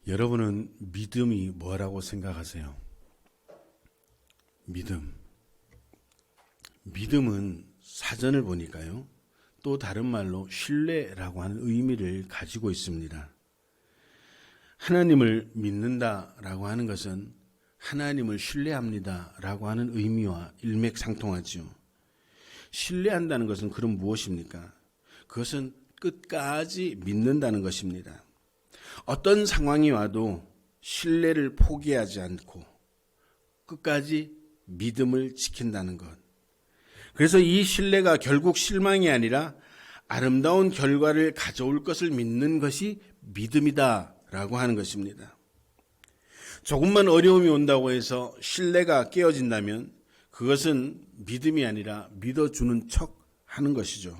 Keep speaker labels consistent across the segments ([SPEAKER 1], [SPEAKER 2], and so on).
[SPEAKER 1] 여러분은 믿음이 뭐라고 생각하세요? 믿음은 사전을 보니까요, 또 다른 말로 신뢰라고 하는 의미를 가지고 있습니다. 하나님을 믿는다라고 하는 것은 하나님을 신뢰합니다라고 하는 의미와 일맥상통하죠. 신뢰한다는 것은 그럼 무엇입니까? 그것은 끝까지 믿는다는 것입니다. 어떤 상황이 와도 신뢰를 포기하지 않고 끝까지 믿음을 지킨다는 것. 그래서 이 신뢰가 결국 실망이 아니라 아름다운 결과를 가져올 것을 믿는 것이 믿음이다라고 하는 것입니다. 조금만 어려움이 온다고 해서 신뢰가 깨어진다면 그것은 믿음이 아니라 믿어주는 척 하는 것이죠.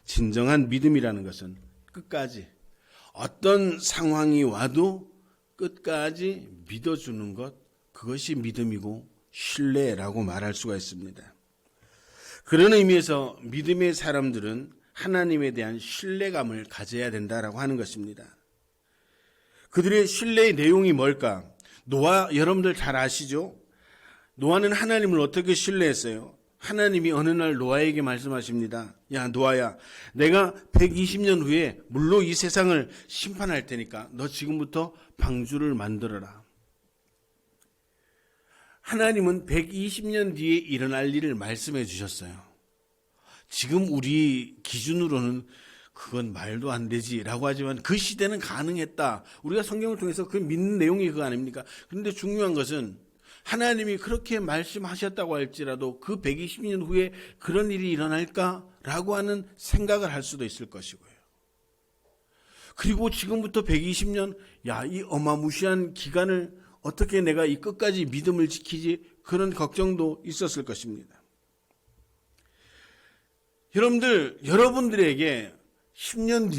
[SPEAKER 1] 진정한 믿음이라는 것은 끝까지 어떤 상황이 와도 끝까지 믿어주는 것, 그것이 믿음이고 신뢰라고 말할 수가 있습니다. 그런 의미에서 믿음의 사람들은 하나님에 대한 신뢰감을 가져야 된다라고 하는 것입니다. 그들의 신뢰의 내용이 뭘까? 노아, 여러분들 잘 아시죠? 노아는 하나님을 어떻게 신뢰했어요? 하나님이 어느 날 노아에게 말씀하십니다. 야, 노아야, 내가 120년 후에 물로 이 세상을 심판할 테니까 너 지금부터 방주를 만들어라. 하나님은 120년 뒤에 일어날 일을 말씀해 주셨어요. 지금 우리 기준으로는 그건 말도 안 되지라고 하지만 그 시대는 가능했다. 우리가 성경을 통해서 그 믿는 내용이 그거 아닙니까? 그런데 중요한 것은 하나님이 그렇게 말씀하셨다고 할지라도 그 120년 후에 그런 일이 일어날까라고 하는 생각을 할 수도 있을 것이고요. 그리고 지금부터 120년, 이 어마무시한 기간을 어떻게 내가 이 끝까지 믿음을 지키지? 그런 걱정도 있었을 것입니다. 여러분들에게 10년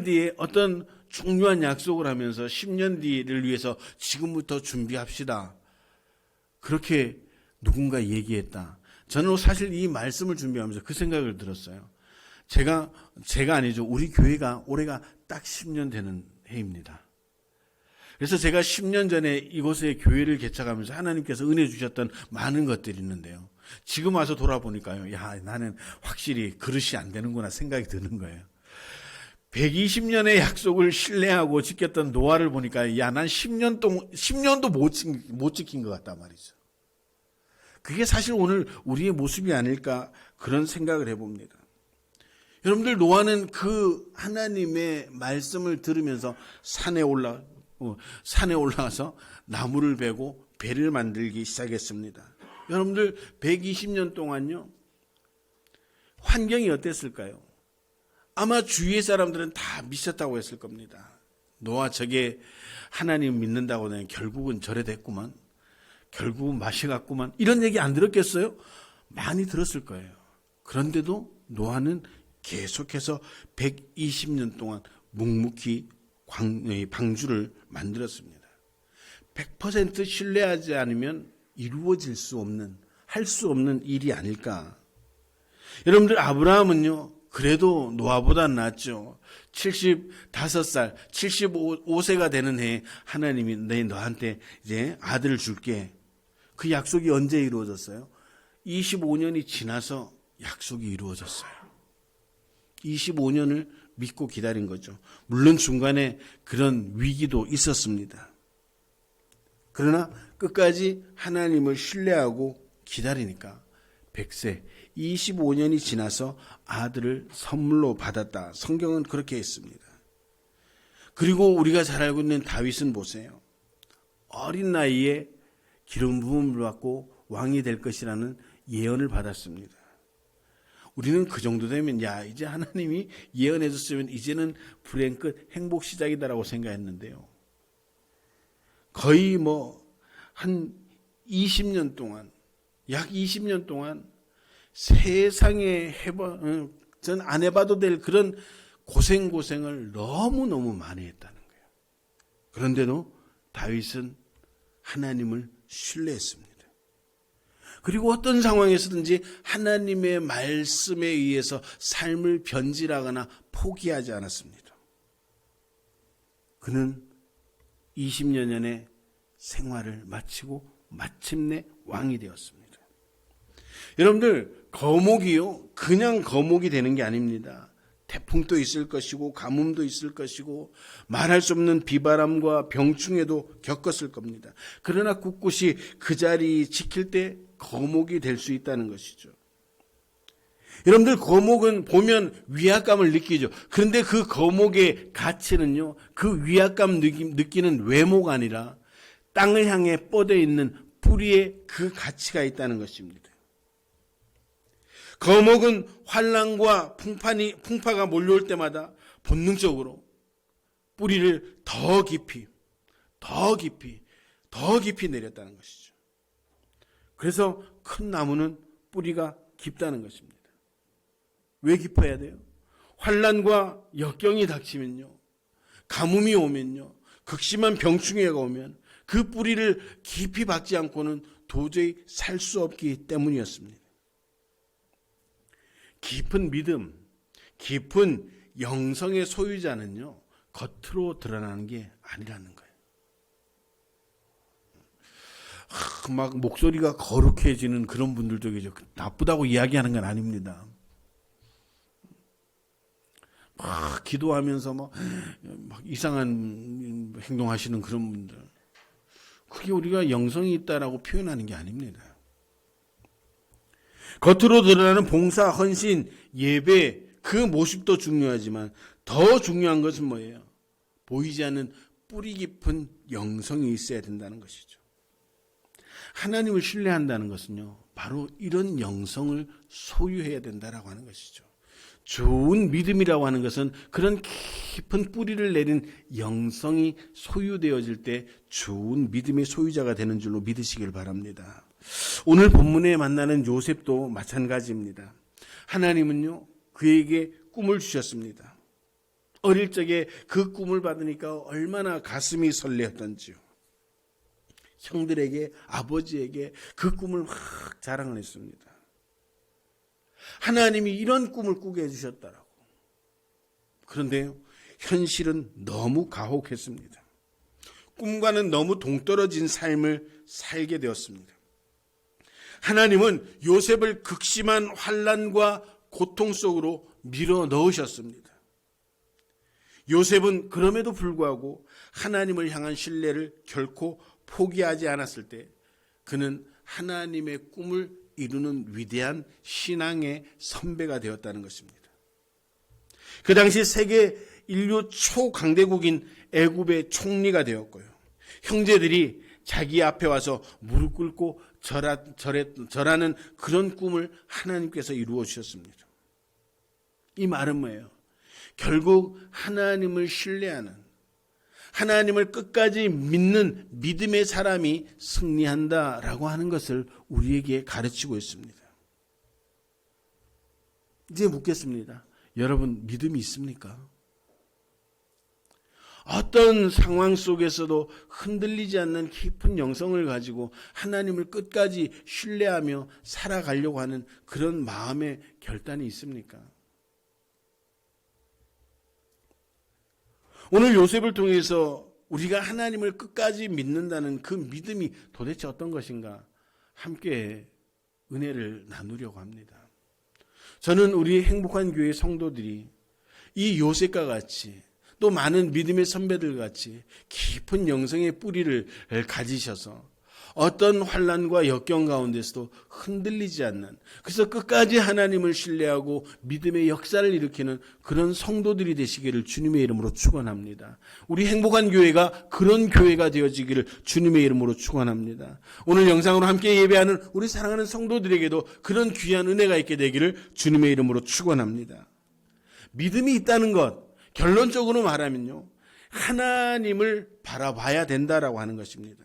[SPEAKER 1] 뒤에 어떤 중요한 약속을 하면서 10년 뒤를 위해서 지금부터 준비합시다. 그렇게 누군가 얘기했다. 저는 사실 이 말씀을 준비하면서 그 생각을 들었어요. 제가 아니죠. 우리 교회가 올해가 딱 10년 되는 해입니다. 그래서 제가 10년 전에 이곳에 교회를 개척하면서 하나님께서 은혜 주셨던 많은 것들이 있는데요. 지금 와서 돌아보니까요. 나는 확실히 그릇이 안 되는구나 생각이 드는 거예요. 120년의 약속을 신뢰하고 지켰던 노아를 보니까 난 10년도 못 지킨 것 같단 말이죠. 그게 사실 오늘 우리의 모습이 아닐까 그런 생각을 해봅니다. 여러분들, 노아는 그 하나님의 말씀을 들으면서 산에 올라가서 나무를 베고 배를 만들기 시작했습니다. 여러분들 120년 동안요, 환경이 어땠을까요? 아마 주위의 사람들은 다 미쳤다고 했을 겁니다. 노아 저게 하나님 믿는다고 하면 결국은 저래 됐구만. 결국은 마셔갔구만. 이런 얘기 안 들었겠어요? 많이 들었을 거예요. 그런데도 노아는 계속해서 120년 동안 묵묵히 방주를 만들었습니다. 100% 신뢰하지 않으면 이루어질 수 없는, 할 수 없는 일이 아닐까. 여러분들, 아브라함은요, 그래도 노아보다 낫죠. 75살, 75세가 되는 해에 하나님이 너한테 이제 아들을 줄게. 그 약속이 언제 이루어졌어요? 25년이 지나서 약속이 이루어졌어요. 25년을 믿고 기다린 거죠. 물론 중간에 그런 위기도 있었습니다. 그러나 끝까지 하나님을 신뢰하고 기다리니까 100세, 25년이 지나서 아들을 선물로 받았다. 성경은 그렇게 했습니다. 그리고 우리가 잘 알고 있는 다윗은 보세요. 어린 나이에 기름 부음을 받고 왕이 될 것이라는 예언을 받았습니다. 우리는 그 정도 되면 이제 하나님이 예언해 줬으면 이제는 불행 끝, 행복 시작이다라고 생각했는데요. 거의 한 20년 동안, 약 20년 동안 세상에 전 안 해봐도 될 그런 고생을 너무너무 많이 했다는 거예요. 그런데도 다윗은 하나님을 신뢰했습니다. 그리고 어떤 상황에서든지 하나님의 말씀에 의해서 삶을 변질하거나 포기하지 않았습니다. 그는 20여 년의 생활을 마치고 마침내 왕이 되었습니다. 여러분들, 거목이요, 그냥 거목이 되는 게 아닙니다. 태풍도 있을 것이고 가뭄도 있을 것이고 말할 수 없는 비바람과 병충해도 겪었을 겁니다. 그러나 꿋꿋이 그 자리 지킬 때 거목이 될 수 있다는 것이죠. 여러분들, 거목은 보면 위압감을 느끼죠. 그런데 그 거목의 가치는요, 그 위압감 느끼는 외모가 아니라 땅을 향해 뻗어 있는 뿌리에 그 가치가 있다는 것입니다. 거목은 환난과 풍파가 몰려올 때마다 본능적으로 뿌리를 더 깊이 내렸다는 것이죠. 그래서 큰 나무는 뿌리가 깊다는 것입니다. 왜 깊어야 돼요? 환난과 역경이 닥치면요, 가뭄이 오면요, 극심한 병충해가 오면 그 뿌리를 깊이 박지 않고는 도저히 살 수 없기 때문이었습니다. 깊은 믿음, 깊은 영성의 소유자는요, 겉으로 드러나는 게 아니라는 거예요. 막 목소리가 거룩해지는 그런 분들도 계죠. 나쁘다고 이야기하는 건 아닙니다. 막 기도하면서 막 이상한 행동하시는 그런 분들, 그게 우리가 영성이 있다라고 표현하는 게 아닙니다. 겉으로 드러나는 봉사, 헌신, 예배, 그 모습도 중요하지만 더 중요한 것은 뭐예요? 보이지 않는 뿌리 깊은 영성이 있어야 된다는 것이죠. 하나님을 신뢰한다는 것은요, 바로 이런 영성을 소유해야 된다라고 하는 것이죠. 좋은 믿음이라고 하는 것은 그런 깊은 뿌리를 내린 영성이 소유되어질 때 좋은 믿음의 소유자가 되는 줄로 믿으시길 바랍니다. 오늘 본문에 만나는 요셉도 마찬가지입니다. 하나님은요, 그에게 꿈을 주셨습니다. 어릴 적에 그 꿈을 받으니까 얼마나 가슴이 설레었던지요. 형들에게, 아버지에게 그 꿈을 막 자랑을 했습니다. 하나님이 이런 꿈을 꾸게 해주셨다라고. 그런데요, 현실은 너무 가혹했습니다. 꿈과는 너무 동떨어진 삶을 살게 되었습니다. 하나님은 요셉을 극심한 환난과 고통 속으로 밀어 넣으셨습니다. 요셉은 그럼에도 불구하고 하나님을 향한 신뢰를 결코 포기하지 않았을 때 그는 하나님의 꿈을 이루는 위대한 신앙의 선배가 되었다는 것입니다. 그 당시 세계 인류 초강대국인 애굽의 총리가 되었고요. 형제들이 자기 앞에 와서 무릎 꿇고 절하는 그런 꿈을 하나님께서 이루어 주셨습니다. 이 말은 뭐예요? 결국 하나님을 신뢰하는, 하나님을 끝까지 믿는 믿음의 사람이 승리한다라고 하는 것을 우리에게 가르치고 있습니다. 이제 묻겠습니다. 여러분, 믿음이 있습니까? 어떤 상황 속에서도 흔들리지 않는 깊은 영성을 가지고 하나님을 끝까지 신뢰하며 살아가려고 하는 그런 마음의 결단이 있습니까? 오늘 요셉을 통해서 우리가 하나님을 끝까지 믿는다는 그 믿음이 도대체 어떤 것인가 함께 은혜를 나누려고 합니다. 저는 우리 행복한 교회 성도들이 이 요셉과 같이 또 많은 믿음의 선배들 같이 깊은 영성의 뿌리를 가지셔서 어떤 환난과 역경 가운데서도 흔들리지 않는, 그래서 끝까지 하나님을 신뢰하고 믿음의 역사를 일으키는 그런 성도들이 되시기를 주님의 이름으로 축원합니다. 우리 행복한 교회가 그런 교회가 되어지기를 주님의 이름으로 축원합니다. 오늘 영상으로 함께 예배하는 우리 사랑하는 성도들에게도 그런 귀한 은혜가 있게 되기를 주님의 이름으로 축원합니다. 믿음이 있다는 것, 결론적으로 말하면요, 하나님을 바라봐야 된다라고 하는 것입니다.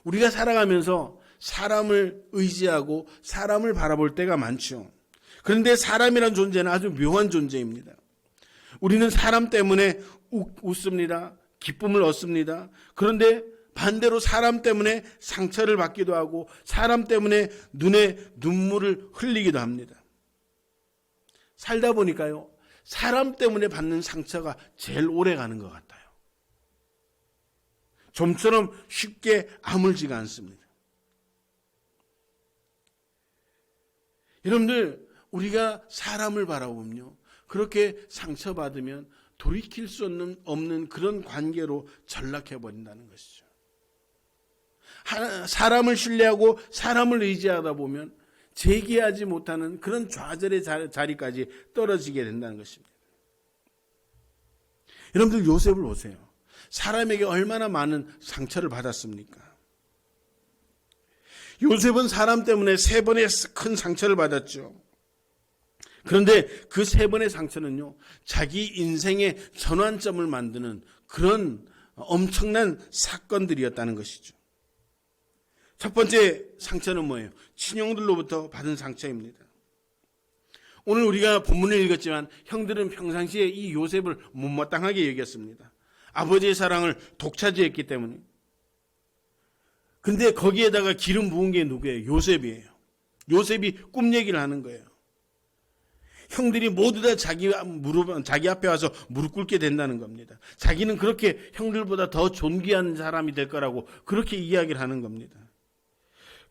[SPEAKER 1] 우리가 살아가면서 사람을 의지하고 사람을 바라볼 때가 많죠. 그런데 사람이란 존재는 아주 묘한 존재입니다. 우리는 사람 때문에 웃습니다. 기쁨을 얻습니다. 그런데 반대로 사람 때문에 상처를 받기도 하고 사람 때문에 눈에 눈물을 흘리기도 합니다. 살다 보니까요, 사람 때문에 받는 상처가 제일 오래 가는 것 같아요. 좀처럼 쉽게 아물지가 않습니다. 여러분들, 우리가 사람을 바라보면요, 그렇게 상처받으면 돌이킬 수 없는 그런 관계로 전락해버린다는 것이죠. 사람을 신뢰하고 사람을 의지하다 보면 재기하지 못하는 그런 좌절의 자리까지 떨어지게 된다는 것입니다. 여러분들, 요셉을 보세요. 사람에게 얼마나 많은 상처를 받았습니까? 요셉은 사람 때문에 3번의 큰 상처를 받았죠. 그런데 그 3번의 상처는요, 자기 인생의 전환점을 만드는 그런 엄청난 사건들이었다는 것이죠. 첫 번째 상처는 뭐예요? 친형들로부터 받은 상처입니다. 오늘 우리가 본문을 읽었지만 형들은 평상시에 이 요셉을 못마땅하게 여겼습니다. 아버지의 사랑을 독차지했기 때문에. 근데 거기에다가 기름 부은 게 누구예요? 요셉이에요. 요셉이 꿈 얘기를 하는 거예요. 형들이 모두 다 자기 앞에 와서 무릎 꿇게 된다는 겁니다. 자기는 그렇게 형들보다 더 존귀한 사람이 될 거라고 그렇게 이야기를 하는 겁니다.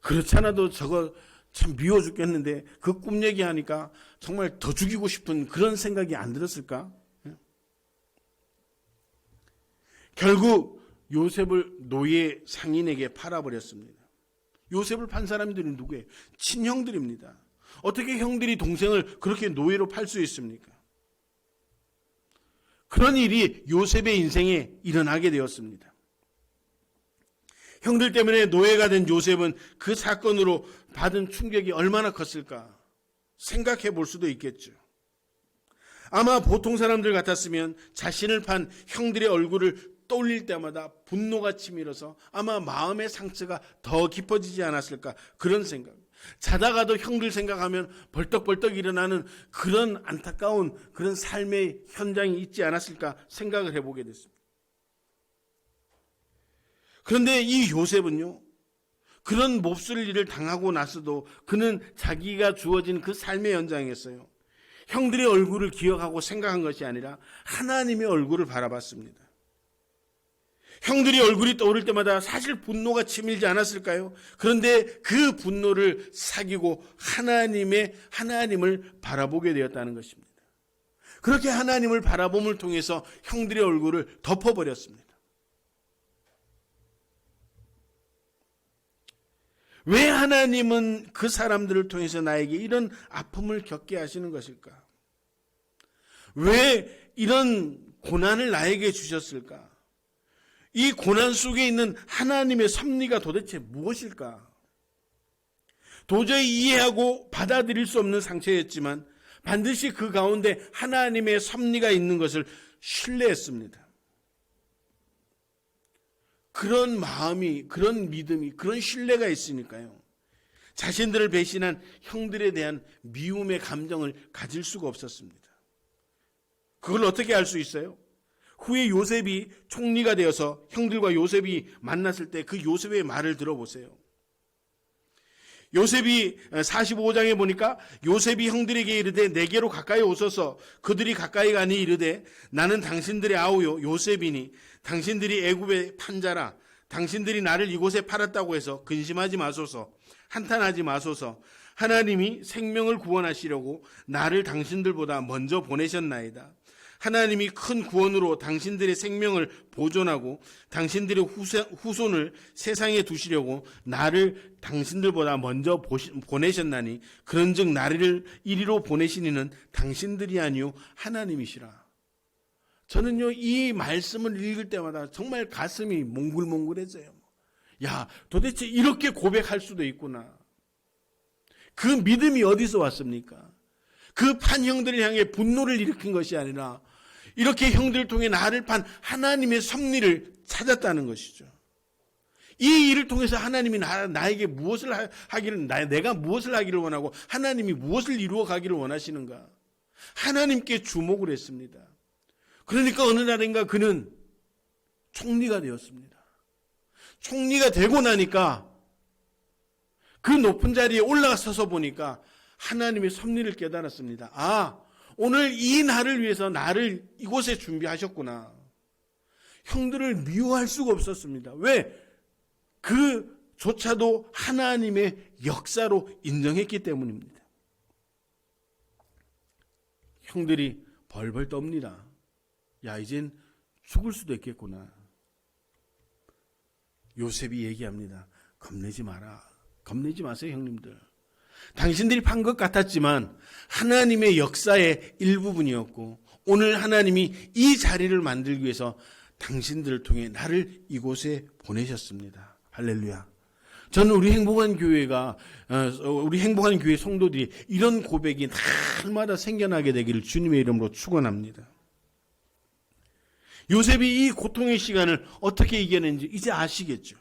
[SPEAKER 1] 그렇지 않아도 저거 참 미워 죽겠는데 그 꿈 얘기하니까 정말 더 죽이고 싶은 그런 생각이 안 들었을까? 결국 요셉을 노예 상인에게 팔아버렸습니다. 요셉을 판 사람들이 누구예요? 친형들입니다. 어떻게 형들이 동생을 그렇게 노예로 팔 수 있습니까? 그런 일이 요셉의 인생에 일어나게 되었습니다. 형들 때문에 노예가 된 요셉은 그 사건으로 받은 충격이 얼마나 컸을까 생각해 볼 수도 있겠죠. 아마 보통 사람들 같았으면 자신을 판 형들의 얼굴을 떠올릴 때마다 분노가 치밀어서 아마 마음의 상처가 더 깊어지지 않았을까 그런 생각. 자다가도 형들 생각하면 벌떡벌떡 일어나는 그런 안타까운 그런 삶의 현장이 있지 않았을까 생각을 해보게 됐습니다. 그런데 이 요셉은요, 그런 몹쓸 일을 당하고 나서도 그는 자기가 주어진 그 삶의 현장에서요, 형들의 얼굴을 기억하고 생각한 것이 아니라 하나님의 얼굴을 바라봤습니다. 형들이 얼굴이 떠오를 때마다 사실 분노가 치밀지 않았을까요? 그런데 그 분노를 사귀고 하나님을 바라보게 되었다는 것입니다. 그렇게 하나님을 바라봄을 통해서 형들의 얼굴을 덮어버렸습니다. 왜 하나님은 그 사람들을 통해서 나에게 이런 아픔을 겪게 하시는 것일까? 왜 이런 고난을 나에게 주셨을까? 이 고난 속에 있는 하나님의 섭리가 도대체 무엇일까? 도저히 이해하고 받아들일 수 없는 상처였지만 반드시 그 가운데 하나님의 섭리가 있는 것을 신뢰했습니다. 그런 마음이, 그런 믿음이, 그런 신뢰가 있으니까요, 자신들을 배신한 형들에 대한 미움의 감정을 가질 수가 없었습니다. 그걸 어떻게 알 수 있어요? 후에 요셉이 총리가 되어서 형들과 요셉이 만났을 때 그 요셉의 말을 들어보세요. 요셉이 45장에 보니까 요셉이 형들에게 이르되 내게로 가까이 오소서. 그들이 가까이 가니 이르되 나는 당신들의 아우요 요셉이니 당신들이 애굽의 판자라. 당신들이 나를 이곳에 팔았다고 해서 근심하지 마소서. 한탄하지 마소서. 하나님이 생명을 구원하시려고 나를 당신들보다 먼저 보내셨나이다. 하나님이 큰 구원으로 당신들의 생명을 보존하고 당신들의 후손을 세상에 두시려고 나를 당신들보다 먼저 보내셨나니 그런즉 나를 이리로 보내신 이는 당신들이 아니요 하나님이시라. 저는요, 이 말씀을 읽을 때마다 정말 가슴이 몽글몽글해져요. 야, 도대체 이렇게 고백할 수도 있구나. 그 믿음이 어디서 왔습니까? 그 판 형들을 향해 분노를 일으킨 것이 아니라 이렇게 형들을 통해 나를 판 하나님의 섭리를 찾았다는 것이죠. 이 일을 통해서 하나님이 나에게 무엇을 하기를, 내가 무엇을 하기를 원하고 하나님이 무엇을 이루어 가기를 원하시는가? 하나님께 주목을 했습니다. 그러니까 어느 날인가 그는 총리가 되었습니다. 총리가 되고 나니까 그 높은 자리에 올라가 서서 보니까 하나님의 섭리를 깨달았습니다. 아, 오늘 이 날을 위해서 나를 이곳에 준비하셨구나. 형들을 미워할 수가 없었습니다. 왜? 그조차도 하나님의 역사로 인정했기 때문입니다. 형들이 벌벌 떱니다. 야, 이젠 죽을 수도 있겠구나. 요셉이 얘기합니다. 겁내지 마라. 겁내지 마세요, 형님들. 당신들이 판 것 같았지만 하나님의 역사의 일부분이었고, 오늘 하나님이 이 자리를 만들기 위해서 당신들을 통해 나를 이곳에 보내셨습니다. 할렐루야. 저는 우리 행복한 교회 성도들이 이런 고백이 날마다 생겨나게 되기를 주님의 이름으로 축원합니다. 요셉이 이 고통의 시간을 어떻게 이겨낸지 이제 아시겠죠.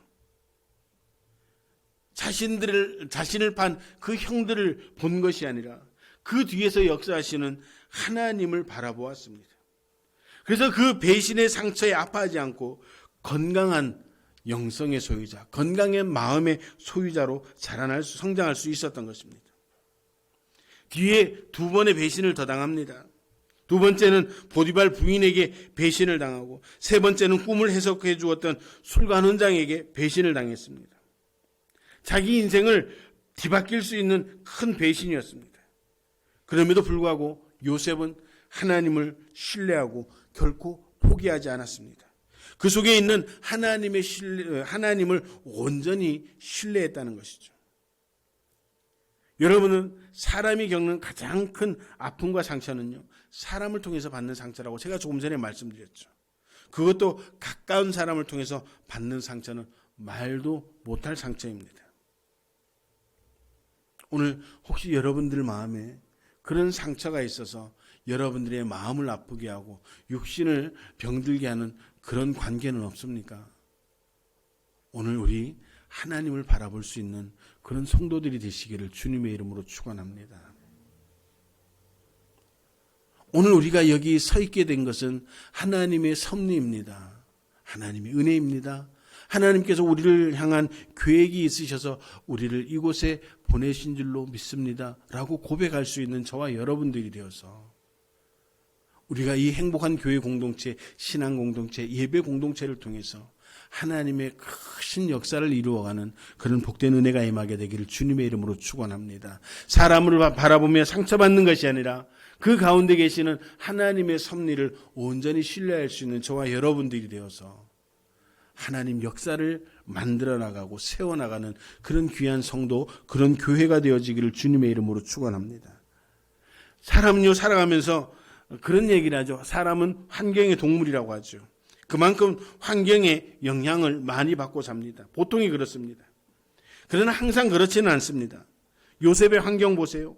[SPEAKER 1] 자신을 판 그 형들을 본 것이 아니라 그 뒤에서 역사하시는 하나님을 바라보았습니다. 그래서 그 배신의 상처에 아파하지 않고 건강한 영성의 소유자, 건강한 마음의 소유자로 성장할 수 있었던 것입니다. 뒤에 두 번의 배신을 더 당합니다. 두 번째는 보디발 부인에게 배신을 당하고, 세 번째는 꿈을 해석해 주었던 술관원장에게 배신을 당했습니다. 자기 인생을 뒤바뀔 수 있는 큰 배신이었습니다. 그럼에도 불구하고 요셉은 하나님을 신뢰하고 결코 포기하지 않았습니다. 그 속에 있는 하나님을 온전히 신뢰했다는 것이죠. 여러분은 사람이 겪는 가장 큰 아픔과 상처는요, 사람을 통해서 받는 상처라고 제가 조금 전에 말씀드렸죠. 그것도 가까운 사람을 통해서 받는 상처는 말도 못할 상처입니다. 오늘 혹시 여러분들 마음에 그런 상처가 있어서 여러분들의 마음을 아프게 하고 육신을 병들게 하는 그런 관계는 없습니까? 오늘 우리 하나님을 바라볼 수 있는 그런 성도들이 되시기를 주님의 이름으로 축원합니다. 오늘 우리가 여기 서 있게 된 것은 하나님의 섭리입니다. 하나님의 은혜입니다. 하나님께서 우리를 향한 계획이 있으셔서 우리를 이곳에 보내신 줄로 믿습니다. 라고 고백할 수 있는 저와 여러분들이 되어서 우리가 이 행복한 교회 공동체, 신앙 공동체, 예배 공동체를 통해서 하나님의 크신 역사를 이루어가는 그런 복된 은혜가 임하게 되기를 주님의 이름으로 축원합니다. 사람을 바라보며 상처받는 것이 아니라 그 가운데 계시는 하나님의 섭리를 온전히 신뢰할 수 있는 저와 여러분들이 되어서 하나님 역사를 만들어 나가고 세워나가는 그런 귀한 성도, 그런 교회가 되어지기를 주님의 이름으로 축원합니다. 사람은요, 살아가면서 그런 얘기를 하죠. 사람은 환경의 동물이라고 하죠. 그만큼 환경의 영향을 많이 받고 삽니다. 보통이 그렇습니다. 그러나 항상 그렇지는 않습니다. 요셉의 환경 보세요.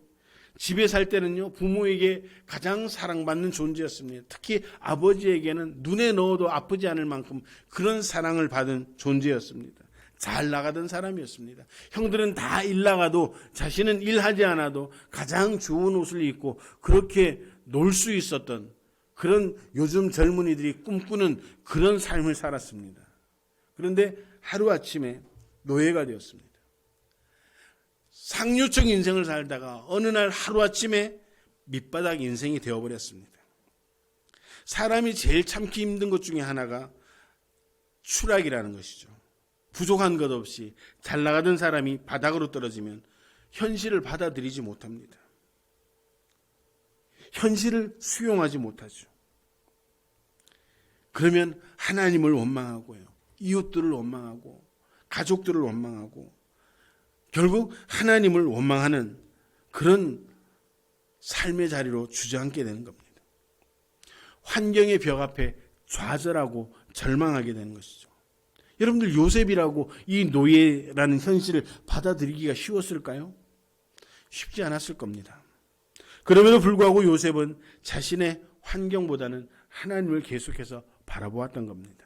[SPEAKER 1] 집에 살 때는요, 부모에게 가장 사랑받는 존재였습니다. 특히 아버지에게는 눈에 넣어도 아프지 않을 만큼 그런 사랑을 받은 존재였습니다. 잘 나가던 사람이었습니다. 형들은 다 일 나가도 자신은 일하지 않아도 가장 좋은 옷을 입고 그렇게 놀 수 있었던 그런 요즘 젊은이들이 꿈꾸는 그런 삶을 살았습니다. 그런데 하루아침에 노예가 되었습니다. 상류층 인생을 살다가 어느 날 하루아침에 밑바닥 인생이 되어버렸습니다. 사람이 제일 참기 힘든 것 중에 하나가 추락이라는 것이죠. 부족한 것 없이 잘 나가던 사람이 바닥으로 떨어지면 현실을 받아들이지 못합니다. 현실을 수용하지 못하죠. 그러면 하나님을 원망하고요, 이웃들을 원망하고 가족들을 원망하고 결국 하나님을 원망하는 그런 삶의 자리로 주저앉게 되는 겁니다. 환경의 벽 앞에 좌절하고 절망하게 되는 것이죠. 여러분들 요셉이라고 이 노예라는 현실을 받아들이기가 쉬웠을까요? 쉽지 않았을 겁니다. 그럼에도 불구하고 요셉은 자신의 환경보다는 하나님을 계속해서 바라보았던 겁니다.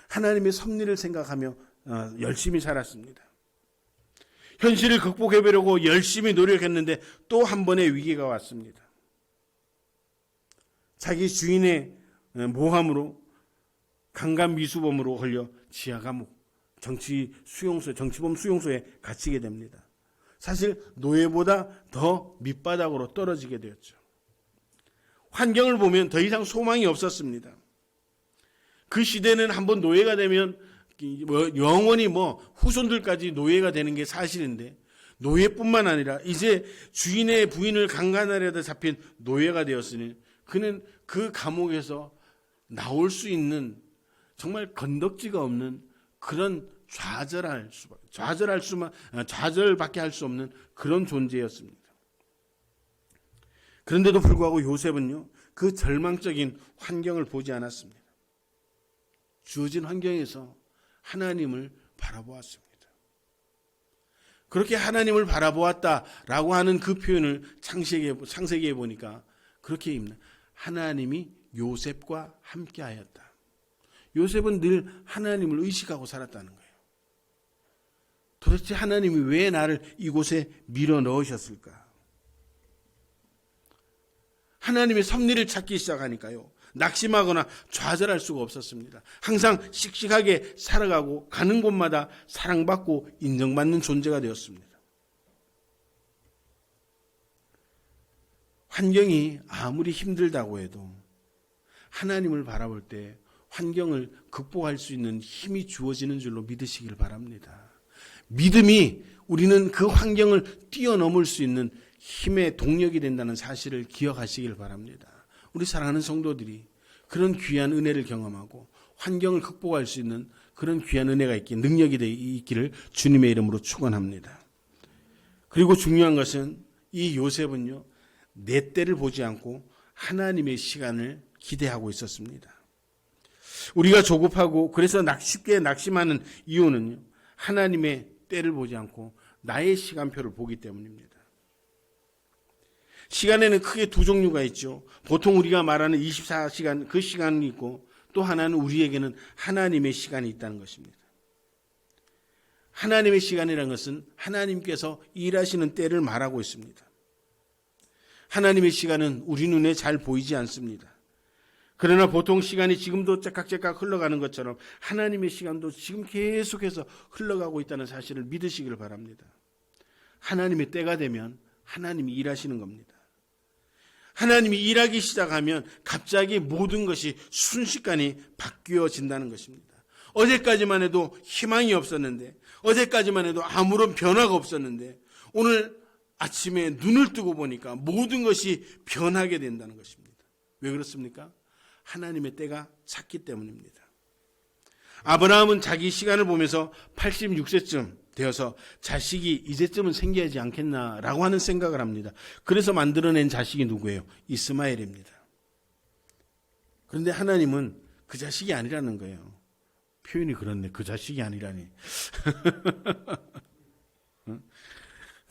[SPEAKER 1] 하나님의 섭리를 생각하며 열심히 살았습니다. 현실을 극복해보려고 열심히 노력했는데 또 한 번의 위기가 왔습니다. 자기 주인의 모함으로 강간미수범으로 걸려 지하감옥, 정치범 수용소에 갇히게 됩니다. 사실 노예보다 더 밑바닥으로 떨어지게 되었죠. 환경을 보면 더 이상 소망이 없었습니다. 그 시대는 한번 노예가 되면 영원히 후손들까지 노예가 되는 게 사실인데, 노예뿐만 아니라 이제 주인의 부인을 강간하려다 잡힌 노예가 되었으니 그는 그 감옥에서 나올 수 있는 정말 건덕지가 없는 그런 좌절밖에 할 수 없는 그런 존재였습니다. 그런데도 불구하고 요셉은요, 그 절망적인 환경을 보지 않았습니다. 주어진 환경에서 하나님을 바라보았습니다. 그렇게 하나님을 바라보았다라고 하는 그 표현을 창세기에 보니까 그렇게 입니다. 하나님이 요셉과 함께하였다. 요셉은 늘 하나님을 의식하고 살았다는 거예요. 도대체 하나님이 왜 나를 이곳에 밀어 넣으셨을까? 하나님의 섭리를 찾기 시작하니까요, 낙심하거나 좌절할 수가 없었습니다. 항상 씩씩하게 살아가고 가는 곳마다 사랑받고 인정받는 존재가 되었습니다. 환경이 아무리 힘들다고 해도 하나님을 바라볼 때 환경을 극복할 수 있는 힘이 주어지는 줄로 믿으시길 바랍니다. 믿음이 우리는 그 환경을 뛰어넘을 수 있는 힘의 동력이 된다는 사실을 기억하시길 바랍니다. 우리 사랑하는 성도들이 그런 귀한 은혜를 경험하고 환경을 극복할 수 있는 그런 귀한 은혜가 능력이 있기를 주님의 이름으로 축원합니다. 그리고 중요한 것은 이 요셉은요, 내 때를 보지 않고 하나님의 시간을 기대하고 있었습니다. 우리가 조급하고 그래서 쉽게 낙심하는 이유는요, 하나님의 때를 보지 않고 나의 시간표를 보기 때문입니다. 시간에는 크게 두 종류가 있죠. 보통 우리가 말하는 24시간, 그 시간이 있고, 또 하나는 우리에게는 하나님의 시간이 있다는 것입니다. 하나님의 시간이라는 것은 하나님께서 일하시는 때를 말하고 있습니다. 하나님의 시간은 우리 눈에 잘 보이지 않습니다. 그러나 보통 시간이 지금도 째깍째깍 흘러가는 것처럼 하나님의 시간도 지금 계속해서 흘러가고 있다는 사실을 믿으시길 바랍니다. 하나님의 때가 되면 하나님이 일하시는 겁니다. 하나님이 일하기 시작하면 갑자기 모든 것이 순식간에 바뀌어진다는 것입니다. 어제까지만 해도 희망이 없었는데, 어제까지만 해도 아무런 변화가 없었는데, 오늘 아침에 눈을 뜨고 보니까 모든 것이 변하게 된다는 것입니다. 왜 그렇습니까? 하나님의 때가 찼기 때문입니다. 아브라함은 자기 시간을 보면서 86세쯤 되어서 자식이 이제쯤은 생겨야지 않겠나라고 하는 생각을 합니다. 그래서 만들어낸 자식이 누구예요? 이스마엘입니다. 그런데 하나님은 그 자식이 아니라는 거예요. 표현이 그렇네. 그 자식이 아니라니.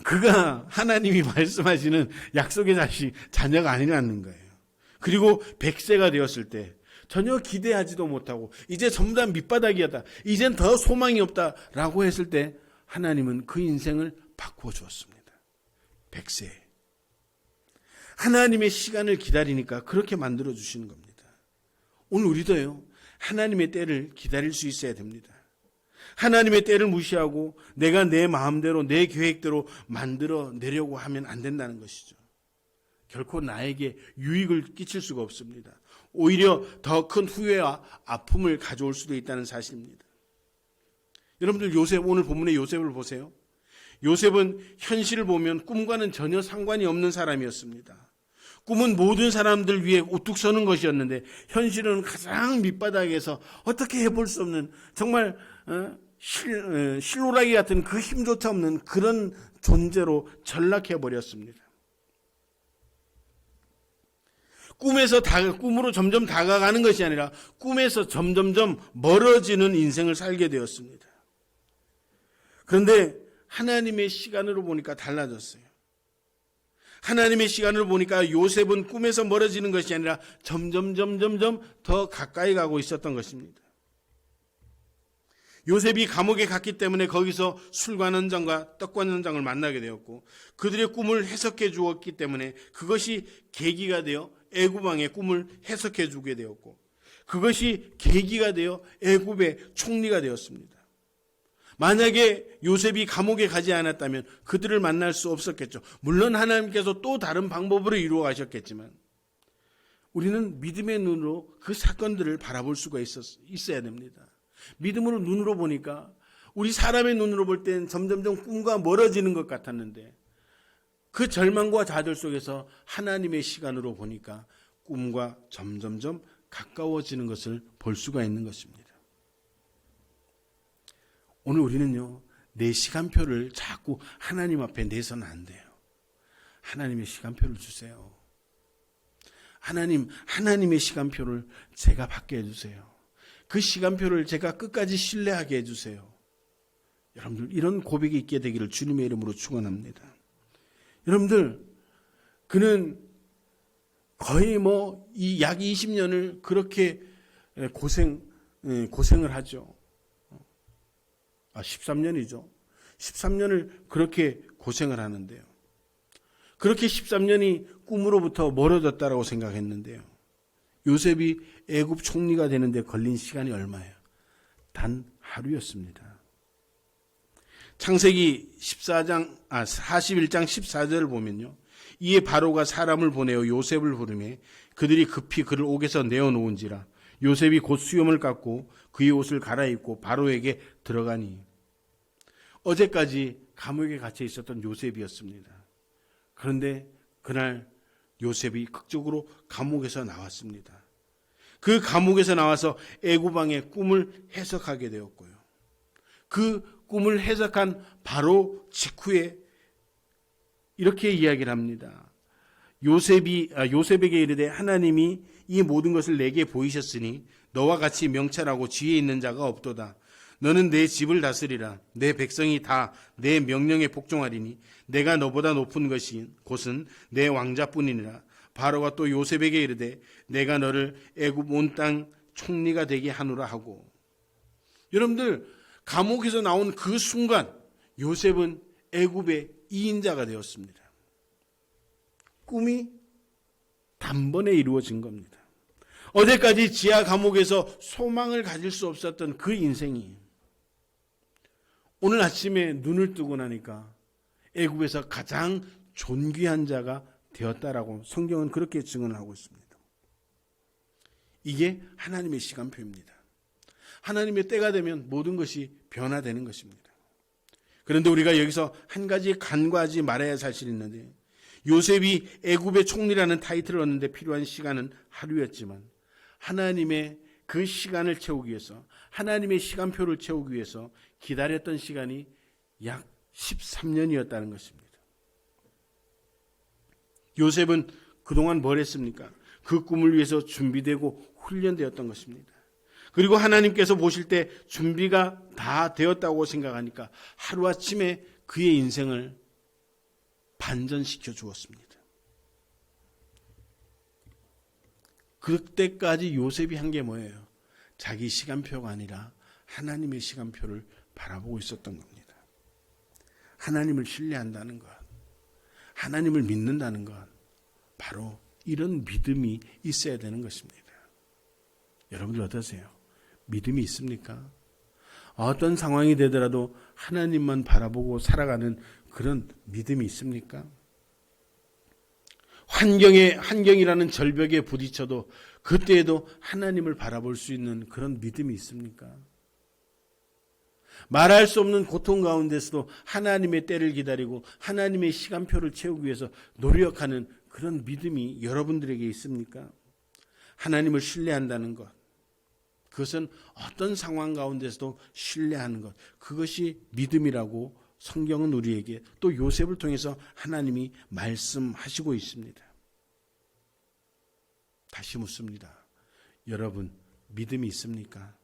[SPEAKER 1] 그가 하나님이 말씀하시는 약속의 자녀가 아니라는 거예요. 그리고 100세가 되었을 때 전혀 기대하지도 못하고 이제 전부 다 밑바닥이었다, 이젠 더 소망이 없다라고 했을 때 하나님은 그 인생을 바꾸어 주었습니다. 100세. 하나님의 시간을 기다리니까 그렇게 만들어 주시는 겁니다. 오늘 우리도요, 하나님의 때를 기다릴 수 있어야 됩니다. 하나님의 때를 무시하고 내가 내 마음대로 내 계획대로 만들어 내려고 하면 안 된다는 것이죠. 결코 나에게 유익을 끼칠 수가 없습니다. 오히려 더 큰 후회와 아픔을 가져올 수도 있다는 사실입니다. 여러분들 오늘 본문의 요셉을 보세요. 요셉은 현실을 보면 꿈과는 전혀 상관이 없는 사람이었습니다. 꿈은 모든 사람들 위해 우뚝 서는 것이었는데 현실은 가장 밑바닥에서 어떻게 해볼 수 없는 정말 실오라기 같은 그 힘조차 없는 그런 존재로 전락해버렸습니다. 꿈으로 점점 다가가는 것이 아니라 꿈에서 점점점 멀어지는 인생을 살게 되었습니다. 그런데 하나님의 시간으로 보니까 달라졌어요. 하나님의 시간을 보니까 요셉은 꿈에서 멀어지는 것이 아니라 점점 더 가까이 가고 있었던 것입니다. 요셉이 감옥에 갔기 때문에 거기서 술관원장과 떡관원장을 만나게 되었고, 그들의 꿈을 해석해 주었기 때문에 그것이 계기가 되어 애굽왕의 꿈을 해석해 주게 되었고, 그것이 계기가 되어 애굽의 총리가 되었습니다. 만약에 요셉이 감옥에 가지 않았다면 그들을 만날 수 없었겠죠. 물론 하나님께서 또 다른 방법으로 이루어 가셨겠지만, 우리는 믿음의 눈으로 그 사건들을 바라볼 수가 있어야 됩니다. 믿음으로 눈으로 보니까 우리 사람의 눈으로 볼 땐 점점점 꿈과 멀어지는 것 같았는데 그 절망과 좌절 속에서 하나님의 시간으로 보니까 꿈과 점점점 가까워지는 것을 볼 수가 있는 것입니다. 오늘 우리는요, 내 시간표를 자꾸 하나님 앞에 내서는 안 돼요. 하나님의 시간표를 주세요. 하나님의 시간표를 제가 받게 해주세요. 그 시간표를 제가 끝까지 신뢰하게 해주세요. 여러분들, 이런 고백이 있게 되기를 주님의 이름으로 축원합니다. 여러분들, 그는 거의 이 약 20년을 그렇게 고생을 하죠. 13년이죠. 13년을 그렇게 고생을 하는데요. 그렇게 13년이 꿈으로부터 멀어졌다라고 생각했는데요. 요셉이 애굽 총리가 되는데 걸린 시간이 얼마예요? 단 하루였습니다. 창세기 41장 14절을 보면요. 이에 바로가 사람을 보내어 요셉을 부르매 그들이 급히 그를 옥에서 내어놓은지라 요셉이 곧 수염을 깎고 그의 옷을 갈아입고 바로에게 들어가니 어제까지 감옥에 갇혀 있었던 요셉이었습니다. 그런데 그날 요셉이 극적으로 감옥에서 나왔습니다. 그 감옥에서 나와서 애굽 왕의 꿈을 해석하게 되었고요. 그 꿈을 해석한 바로 직후에 이렇게 이야기를 합니다. 요셉에게 이르되 하나님이 이 모든 것을 내게 보이셨으니 너와 같이 명철하고 지혜 있는 자가 없도다. 너는 내 집을 다스리라. 내 백성이 다 내 명령에 복종하리니 내가 너보다 높은 곳은 내 왕자뿐이니라. 바로가 또 요셉에게 이르되 내가 너를 애굽 온 땅 총리가 되게 하노라 하고. 여러분들, 감옥에서 나온 그 순간 요셉은 애굽의 2인자가 되었습니다. 꿈이 단번에 이루어진 겁니다. 어제까지 지하 감옥에서 소망을 가질 수 없었던 그 인생이 오늘 아침에 눈을 뜨고 나니까 애굽에서 가장 존귀한 자가 되었다라고 성경은 그렇게 증언을 하고 있습니다. 이게 하나님의 시간표입니다. 하나님의 때가 되면 모든 것이 변화되는 것입니다. 그런데 우리가 여기서 한 가지 간과하지 말아야 할 사실이 있는데 요셉이 애굽의 총리라는 타이틀을 얻는데 필요한 시간은 하루였지만 하나님의 그 시간을 채우기 위해서 하나님의 시간표를 채우기 위해서 기다렸던 시간이 약 13년이었다는 것입니다. 요셉은 그동안 뭘 했습니까? 그 꿈을 위해서 준비되고 훈련되었던 것입니다. 그리고 하나님께서 보실 때 준비가 다 되었다고 생각하니까 하루아침에 그의 인생을 반전시켜 주었습니다. 그때까지 요셉이 한 게 뭐예요? 자기 시간표가 아니라 하나님의 시간표를 바라보고 있었던 겁니다. 하나님을 신뢰한다는 것, 하나님을 믿는다는 것, 바로 이런 믿음이 있어야 되는 것입니다. 여러분들 어떠세요? 믿음이 있습니까? 어떤 상황이 되더라도 하나님만 바라보고 살아가는 그런 믿음이 있습니까? 환경이라는 절벽에 부딪혀도 그때에도 하나님을 바라볼 수 있는 그런 믿음이 있습니까? 말할 수 없는 고통 가운데서도 하나님의 때를 기다리고 하나님의 시간표를 채우기 위해서 노력하는 그런 믿음이 여러분들에게 있습니까? 하나님을 신뢰한다는 것, 그것은 어떤 상황 가운데서도 신뢰하는 것, 그것이 믿음이라고 성경은 우리에게 또 요셉을 통해서 하나님이 말씀하시고 있습니다. 다시 묻습니다. 여러분, 믿음이 있습니까?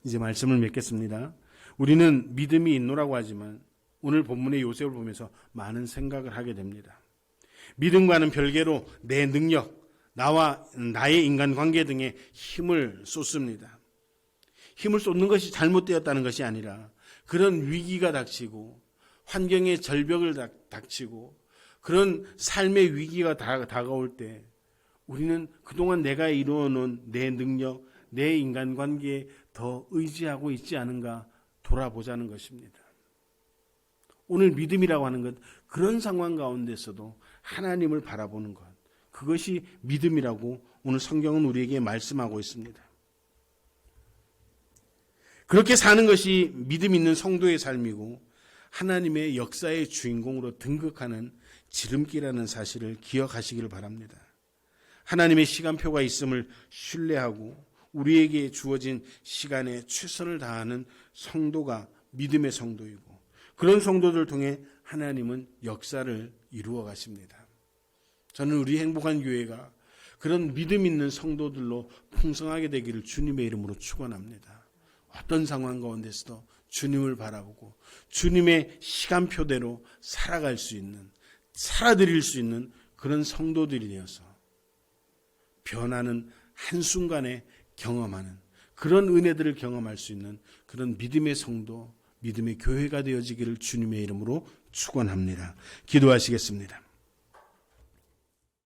[SPEAKER 1] 이제 말씀을 맺겠습니다. 우리는 믿음이 있노라고 하지만 오늘 본문의 요셉을 보면서 많은 생각을 하게 됩니다. 믿음과는 별개로 내 능력, 나와 나의 인간관계 등에 힘을 쏟습니다. 힘을 쏟는 것이 잘못되었다는 것이 아니라 그런 위기가 닥치고 환경의 절벽을 닥치고 그런 삶의 위기가 다가올 때 우리는 그동안 내가 이루어놓은 내 능력, 내 인간관계에 더 의지하고 있지 않은가 돌아보자는 것입니다. 오늘 믿음이라고 하는 것, 그런 상황 가운데서도 하나님을 바라보는 것, 그것이 믿음이라고 오늘 성경은 우리에게 말씀하고 있습니다. 그렇게 사는 것이 믿음 있는 성도의 삶이고 하나님의 역사의 주인공으로 등극하는 지름길이라는 사실을 기억하시기를 바랍니다. 하나님의 시간표가 있음을 신뢰하고 우리에게 주어진 시간에 최선을 다하는 성도가 믿음의 성도이고 그런 성도들을 통해 하나님은 역사를 이루어 가십니다. 저는 우리 행복한 교회가 그런 믿음 있는 성도들로 풍성하게 되기를 주님의 이름으로 축원합니다. 어떤 상황 가운데서도 주님을 바라보고 주님의 시간표대로 살아갈 수 있는, 살아드릴 수 있는 그런 성도들이 되어서 변하는 한순간에 경험하는 그런 은혜들을 경험할 수 있는 그런 믿음의 성도, 믿음의 교회가 되어지기를 주님의 이름으로 축원합니다. 기도하시겠습니다.